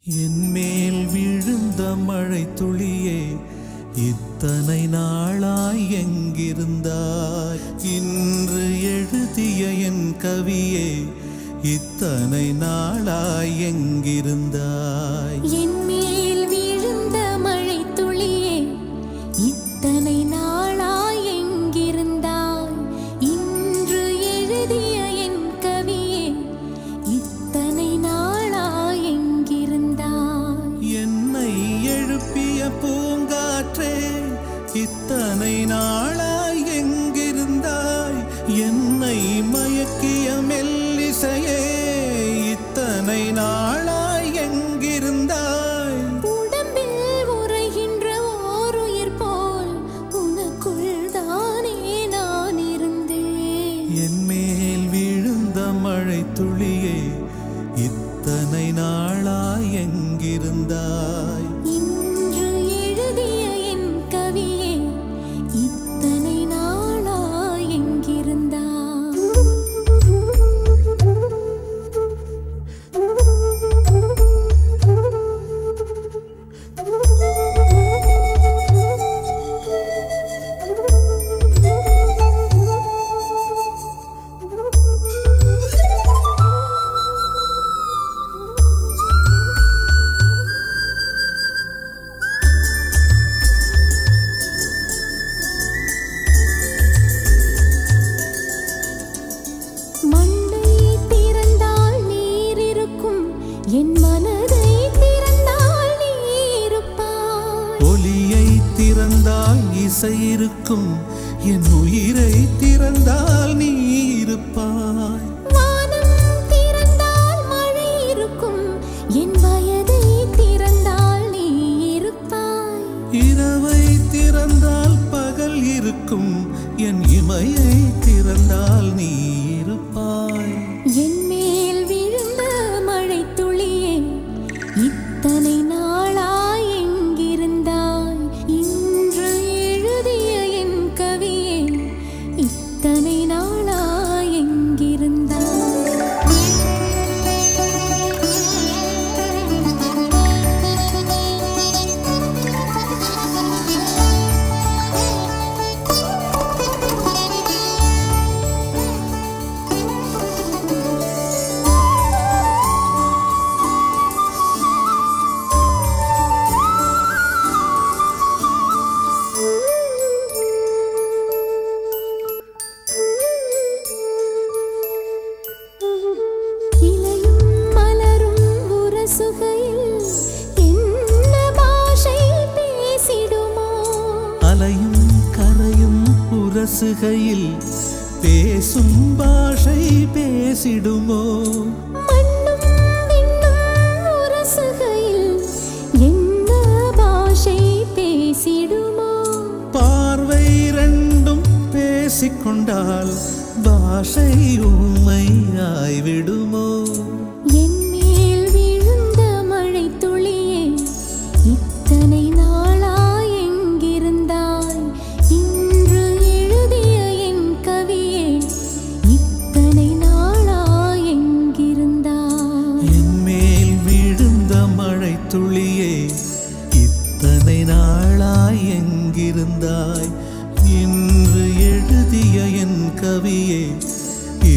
என்மேல் விழுந்த மழை துளியே, இத்தனை நாளாய் எங்கிருந்தாய்? இன்று எழுதிய என் கவியே, இத்தனை நாளாய் எங்கிருந்தாய்? என்மேல் விழுந்த மழை துளியே, இத்தனை நாளாய் எங்கிருந்தாய்? இன்று எழுதிய என் கவியே, இத்தனை நாளாய் எங்கிருந்தாய்? என்னை எழுப்பிய பூங்காற்றே, இத்தனை நாளாய் எங்கிருந்தாய்? என்னை மயக்கிய மெல்லிசையே, இத்தனை நாளாய் எங்கிருந்தாய்? உடம்பில் உறைகின்ற ஓர் உயிர் போல் உனக்குள் தானே நான் இருந்தேன். என்மேல் விழுந்த மழை துளியே, இத்தனை நாளாய் எங்கிருந்தாய்? இன்று எழுதிய என் கவியே, இத்தனை நாளாய் எங்கிருந்தாய்? மண்ணை திறந்தால் நீர் இருக்கும், என் மனதை திறந்தால் நீ இருப்பாய். ஒலியை திறந்தால் இசை இருக்கும், என் உயிரை திறந்தால் நீ இருப்பாய். வானம் திறந்தால் மழை இருக்கும், என் வயதை திறந்தால் நீ இருப்பாய். இரவை திறந்தால் பகல் இருக்கும், என் இமையை திறந்தால் நீ இருப்பாய். என்மேல் விழுந்த மழை துளியே, இத்தனை நாளாய் எங்கிருந்தாய்? இன்று எழுதிய என் கவியே, இத்தனை நாளாய் எங்கிருந்தாய்? இலையும் மலரும் உரசுகையில் என்ன பாஷை பேசிடுமோ? அலையும் கரையும் உரசுகையில் பேசும் பாஷை பேசிடுமோ? மண்ணும் விண்ணும் உரசுகையில் என்ன பாஷை பேசிடுமோ? பார்வை ரெண்டும் பேசிக்கொண்டால் பாஷை ஊமையாய்விடுமோ? என்மேல் விழுந்த மழை துளியே, இத்தனை நாளாய் எங்கிருந்தாய்? இன்று எழுதிய என் கவியே, இத்தனை நாளாய் எங்கிருந்தாய்? என்மேல் விழுந்த மழை துளியே, இத்தனை நாளாய் எங்கிருந்தாய்? இன்று எழுதிய என் கவியே,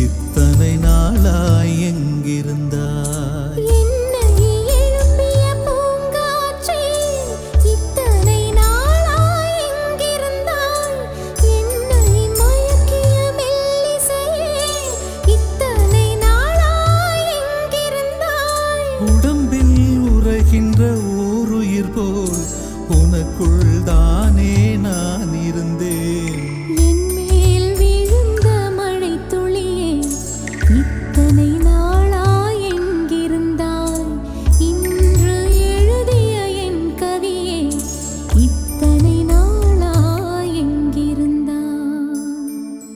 இத்தனை நாளாய் எங்கிருந்தாய்? என்னை எழுப்பிய பூங்காற்றே, இத்தனை நாளாய் எங்கிருந்தாய்? என்னை மயக்கிய மெல்லிசையே, இத்தனை நாளாய் எங்கிருந்தாய்? உடம்பில் உறைகின்ற ஓர் உயிர் போல் உனக்குள் தானே நான்